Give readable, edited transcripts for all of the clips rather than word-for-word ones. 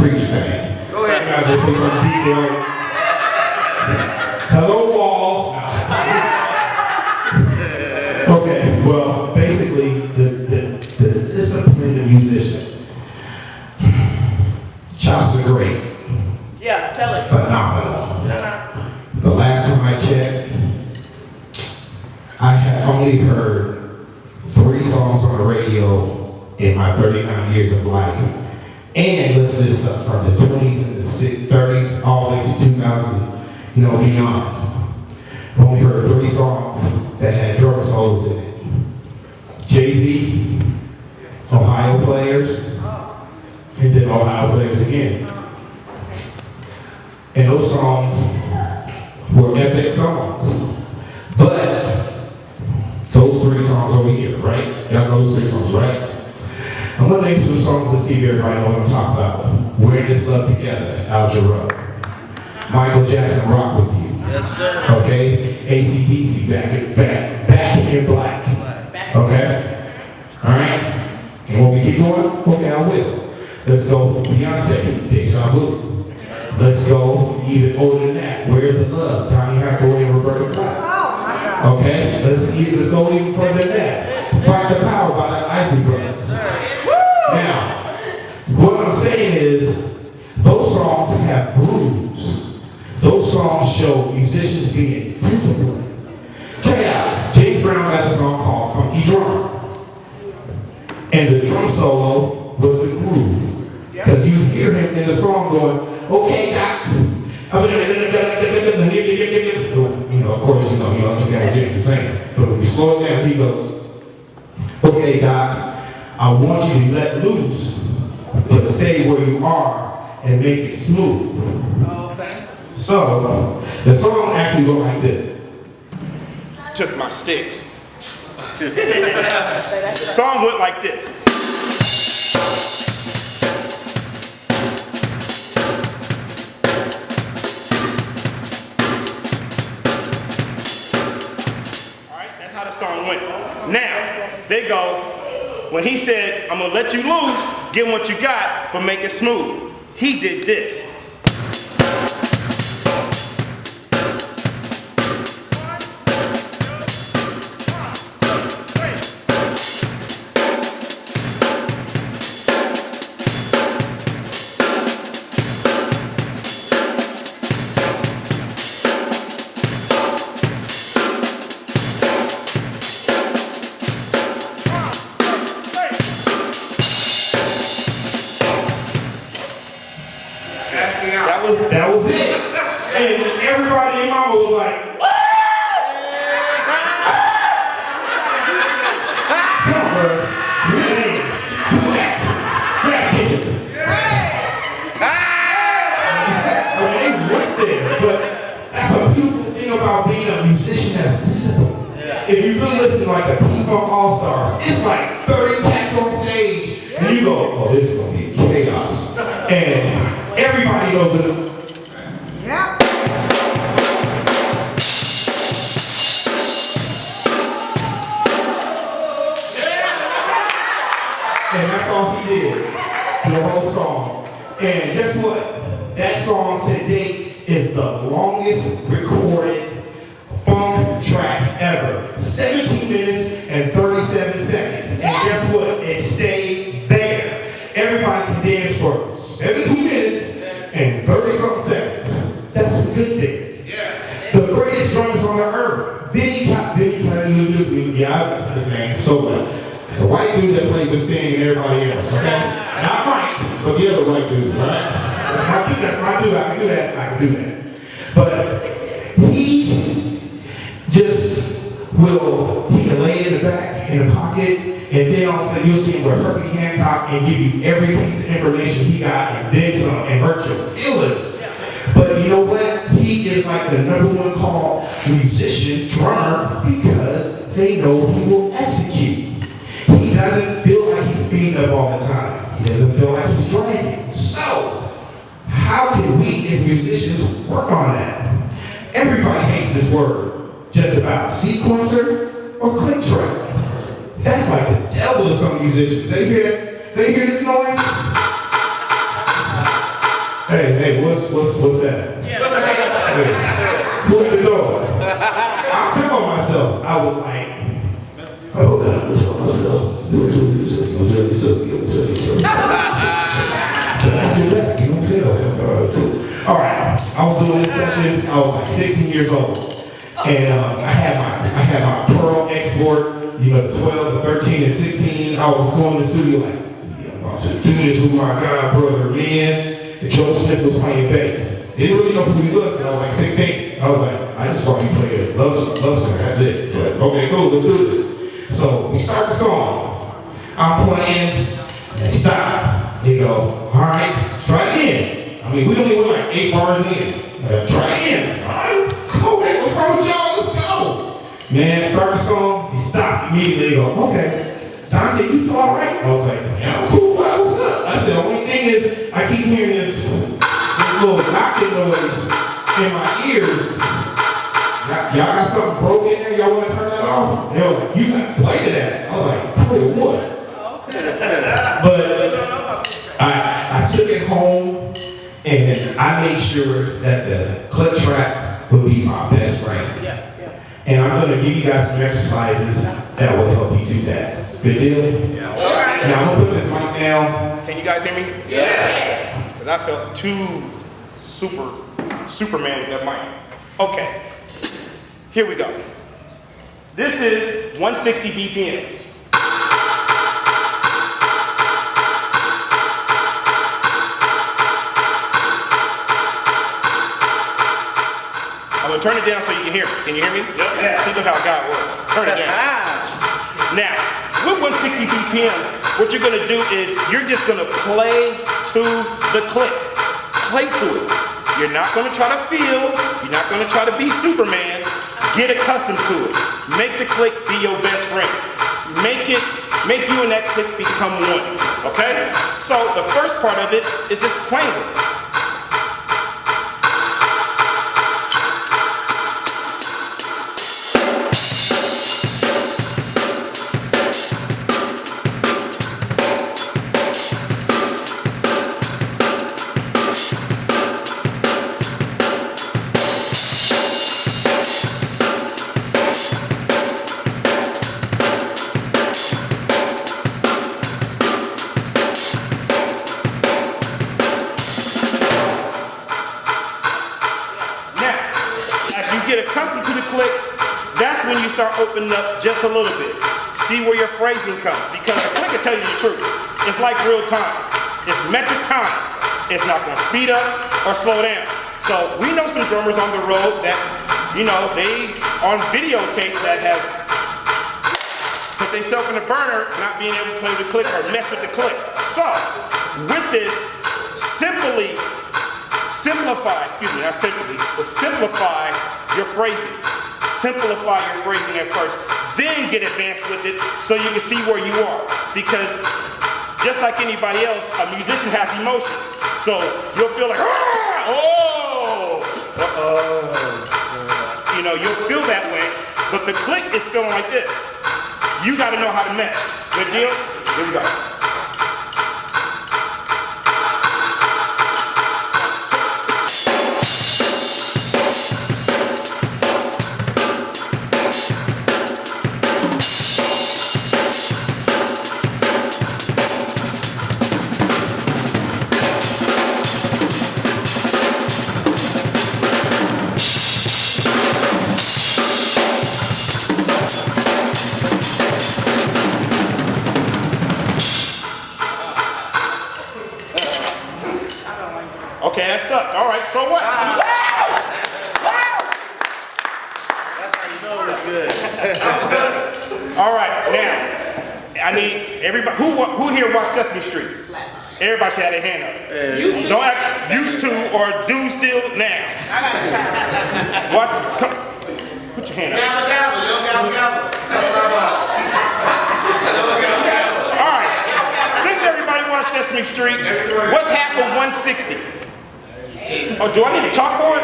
preacher thing. Go ahead. I just say some detail. Hello, walls. Okay, well, basically, the discipline of musician. Chops are great. Yeah, tell it. Phenomenal. The last time I checked, I had only heard 3 songs on the radio in my 39 years of life. And listen to this stuff from the 20s and the 30s all the way to 2000, beyond. I've only heard 3 songs that had drum solos in it. Jay-Z, Ohio Players, and then Ohio Players again. And those songs were epic songs. But those 3 songs over here, right? Y'all know those 3 songs, right? I'm gonna name some songs to see if everybody knows what I'm talking about. We're in This Love Together, Al Jarreau. Michael Jackson, Rock With You. Yes, sir. Okay? AC/DC, back in black. Okay? Alright? And when we keep going, okay, I will. Let's go Beyonce, Deja Vu. Let's go even older than that. Where's the Love? Donny Hathaway and Roberta Flack. Okay? Let's go even further than that. Fight the Power by the Isley Brothers. Now, what I'm saying is, those songs have grooves. Those songs show musicians being disciplined. Check it out. James Brown got a song called Funky Drum. And the drum solo was the groove. Because you hear him in the song going, okay, Doc. Of course, you understand what James is saying. But if you slow it down, he goes, okay, Doc, I want you to let loose, but stay where you are and make it smooth. Okay. So, the song actually went like this. Took my sticks. The song went like this. Alright, that's how the song went. Now, they go, when he said, I'm gonna let you loose, give him what you got, but make it smooth. He did this. That was it. And everybody in mama was like, "Woo!" Come on, bro. Grab the kitchen. They went there, but that's a beautiful thing about being a musician that's disciplined. If you really listen to like the P-Funk All-Stars, it's like 30 cats on stage, and you go, oh, this is gonna be chaos. And everybody knows this. Yeah. And that's all he did, the whole song. And guess what? That song to date is the longest recorded funk track ever. 17 minutes and 37 seconds. And guess what? It stayed there. Everybody can dance for 17 minutes and 30-something seconds. That's a good thing. Yes. The greatest drummers on the earth. Vinny, yeah, that's his name. So the white dude that played with Sting and everybody else, okay? Not Mike, but the other white dude, right? That's my dude. I can do that. But he can lay it in the back, in the pocket, and then all of a sudden you'll see him with Herbie Hancock and give you every piece of information he got and then some and hurt your feelings. But you know what? He is like the #1 call musician, drummer, because they know he will execute. He doesn't feel like he's speeding up all the time. He doesn't feel like he's dragging. So, how can we as musicians work on that? Everybody hates this word, just about. Sequencer or click track. That's like the devil to some musicians. They hear that? They hear this noise? Hey, what's that? Yeah. Hey, what the door? I'm telling myself, I was like, oh God, I'm telling myself, you're gonna tell me something, you're gonna tell me something, you're gonna tell me something. But I do that, you know what I'm saying? Okay, all right, cool. All right, I was doing this session, I was like 16 years old. And I had my Pearl export, you know, the 12, the 13, and 16. I was going to the studio like, yeah, I'm about to do this with my god brother, man. And Joe Smith was playing bass. Didn't really know who he was because I was like 16. I was like, I just saw him play a love singer, that's it. But, okay, cool, let's do this. So we start the song. I'm playing, and stop. They go, all right, let's try it again. I mean, we only went like 8 bars in. Try it again. All right, let's go, man. What's wrong with y'all? Let's go. Man, start the song, he stopped immediately. They go, okay, Dante, you feel all right? I was like, yeah, I'm cool. What's up? I said, the only thing is, I keep hearing this little knocking noise in my ears. Y'all got something broke in there? Y'all want to turn that off? They were like, you got to play to that. I was like, play to what? But I took it home and I made sure that the click track would be my best friend. Yeah. And I'm going to give you guys some exercises that will help you do that. Good deal? Yeah. All right. Now I'm going to put this mic down. Can you guys hear me? Yeah. Because I felt too Superman with that mic. Okay. Here we go. This is 160 BPMs. I'm gonna turn it down so you can hear me. Can you hear me? Yep. Yeah. See, look how God works. Turn it down. Now, with 160 BPMs, what you're gonna do is you're just gonna play to the click. Play to it. You're not gonna try to feel. You're not gonna try to be Superman. Get accustomed to it. Make the click be your best friend. Make you and that click become one. Okay? So the first part of it is just playing with it. Accustomed to the click, that's when you start opening up just a little bit. See where your phrasing comes, because the click will tell you the truth. It's like real time. It's metric time. It's not going to speed up or slow down. So we know some drummers on the road that, you know, they on videotape that have put themselves in the burner, not being able to play with the click or mess with the click. So with this, simplify your phrasing. Simplify your phrasing at first. Then get advanced with it so you can see where you are. Because just like anybody else, a musician has emotions. So you'll feel like, you know, you'll feel that way. But the click is feeling like this. You got to know how to match. Good deal? Here we go. Okay, that sucked. All right, so what? That's how you know it's good. All right, now, I need everybody, who here watched Sesame Street? Everybody should have their hand up. Don't act used to or do still now. What? Come, put your hand up. Gabba gabba, yo gabba gabba. That's what I'm about. All right, since everybody watched Sesame Street, what's half of 160? Oh, do I need a chalkboard?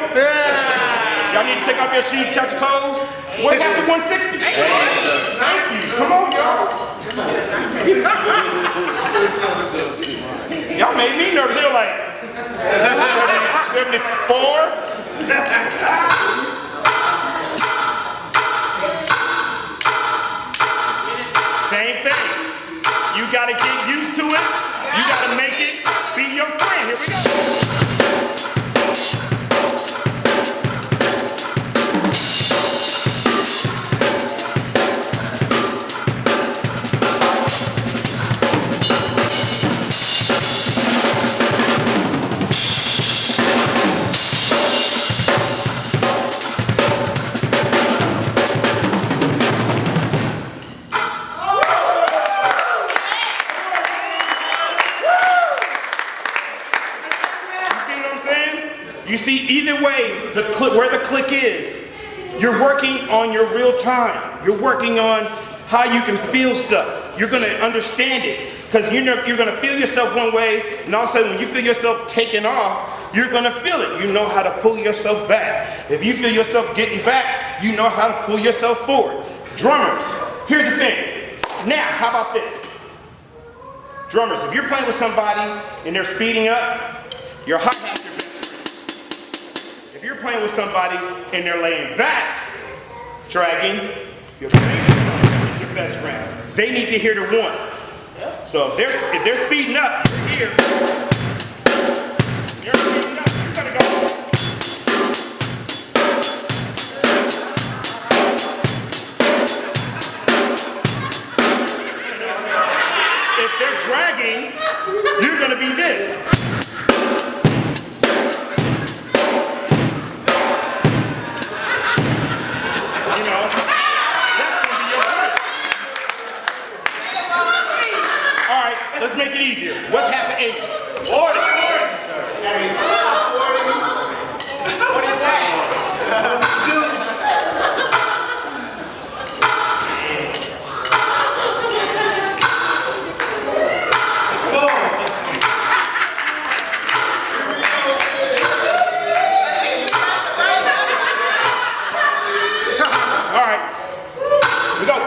Y'all need to take off your shoes, count your toes? What's half of 160? Thank you. Come on, y'all. Y'all made me nervous. They were like, Same thing. You gotta get used to it. You gotta make it be your friend. Here we go. You see, either way, where the click is, you're working on your real time. You're working on how you can feel stuff. You're going to understand it. Because you're going to feel yourself one way, and all of a sudden when you feel yourself taking off, you're going to feel it. You know how to pull yourself back. If you feel yourself getting back, you know how to pull yourself forward. Drummers, here's the thing. Now, how about this? Drummers, if you're playing with somebody and they're speeding up, your hi-hats are best friend. If you're playing with somebody and they're laying back, dragging, your bass drum is your best friend. They need to hear the one. So if they're speeding up, you're here. You're speeding up, you're gonna go. If they're dragging, you're gonna be this. You know, that's gonna be your friend. All right, let's make it easier. What's half of 80? 40. 40. Hey, 40. What do you think? All right, we go.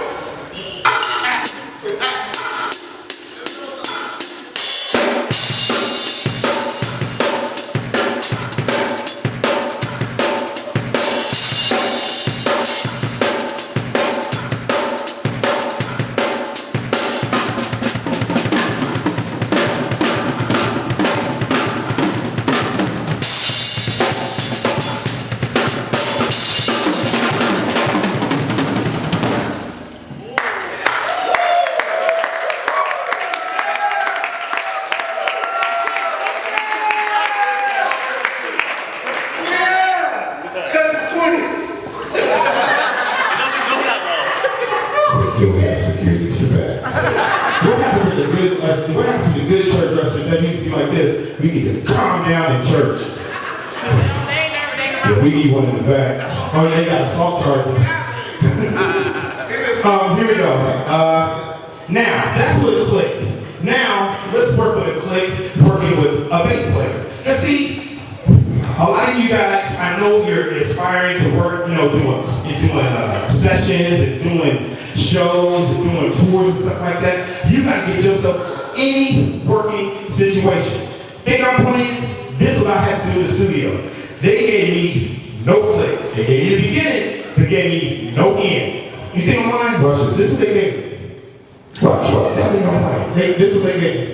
You'll have security to the back. What happened to the good church ushers that needs to be like this? We need to calm down in church. Yeah, we need one in the back. Oh, yeah, they got assault charges. Here we go. Now, that's with a click. Now, let's work with a click, working with a bass player. Now, see, a lot of you guys, I know you're aspiring to work, you know, doing sessions and doing shows and doing tours and stuff like that. You gotta get yourself any working situation. Think I'm playing? This is what I had to do in the studio. They gave me no click. They gave me the beginning, they gave me no end. You think I'm lying? Watch this. This is what they gave me. Watch. That thing I'm playing. This is what they gave me.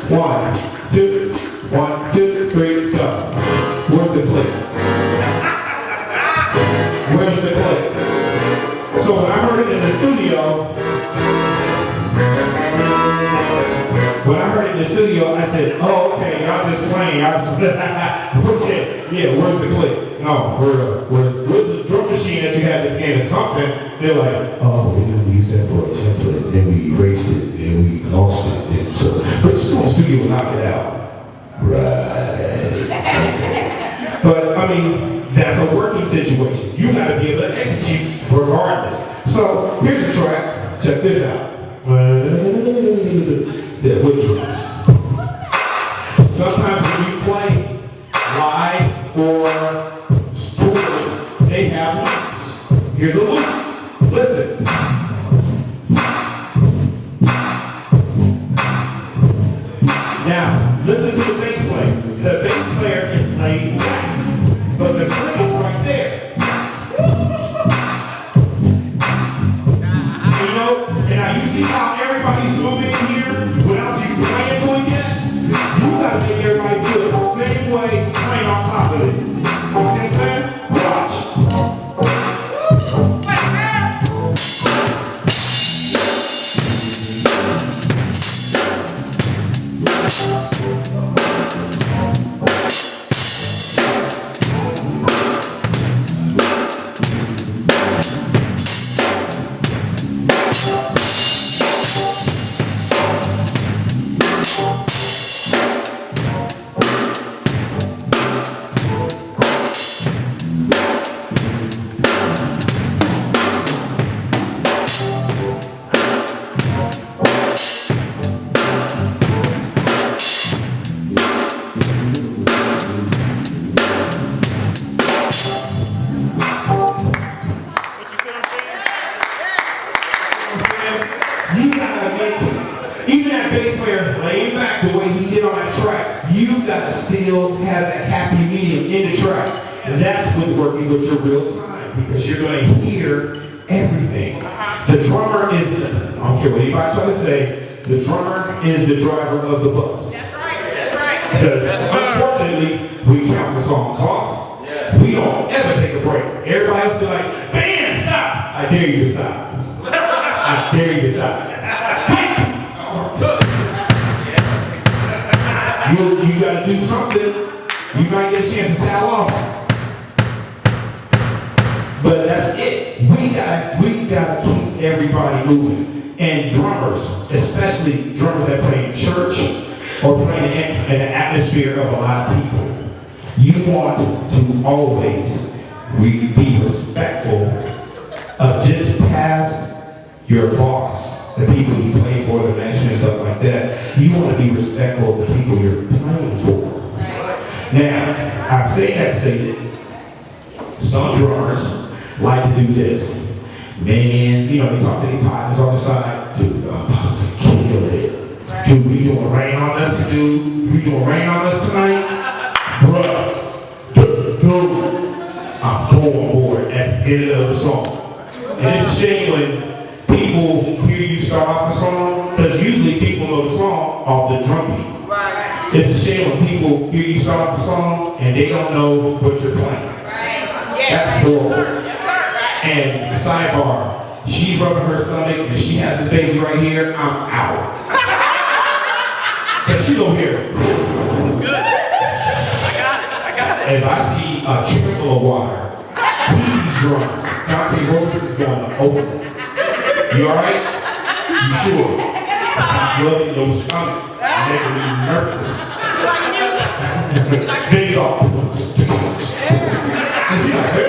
1, 2, 1, 2, 3, go. Where's the click? Where's the click? So when I heard it in the studio, I said, oh, okay, y'all just playing. Okay, yeah, where's the click? No, where's the drum machine that you had at the beginning of something? They're like, oh, we're going to use that for a template. Then we erased it, then we lost it. And so, but the studio will knock it out. Right. But, I mean, that's a working situation. You got to be able to execute regardless. So, here's a track. Check this out. That wood drums. Sometimes when you play live or tours, they have loops. Here's a loop. Listen. Now, listen to the bass player. The bass player is laid back, but the click is right there. with working with your real time because you're going to hear everything. The drummer is, I don't care what anybody try to say, the drummer is the driver of the bus. That's right. That's right. Because unfortunately, we count the songs off. We don't ever take a break. Everybody else be like, band, stop! I dare you to stop. I dare you to stop. You gotta do something. You might get a chance to towel off. But that's it. We gotta keep everybody moving. And drummers, especially drummers that play in church or play in an atmosphere of a lot of people, you want to always be respectful of just past your boss, the people you play for, the management, stuff like that. You want to be respectful of the people you're playing for. Now, I'm saying that to say that some drummers like to do this. Man, you know, they talk to their partners on the side. Dude, I'm about to kill it. Dude, we doing rain on us to do? We doing rain on us tonight? Bruh, dude, I'm going for it at the end of the song. And it's a shame when people hear you start off the song, because usually people know the song off the drum beat. Right. It's a shame when people hear you start off the song and they don't know what you're playing. Right. That's horrible. And sidebar, she's rubbing her stomach and she has this baby right here, I'm out. But she don't hear it. Good. I got it. If I see a trickle of water, please drums, Dante Roberson is going to open it. You alright? You sure? Stop rubbing your stomach. You're making me nervous. Baby's all. And she's like, hey.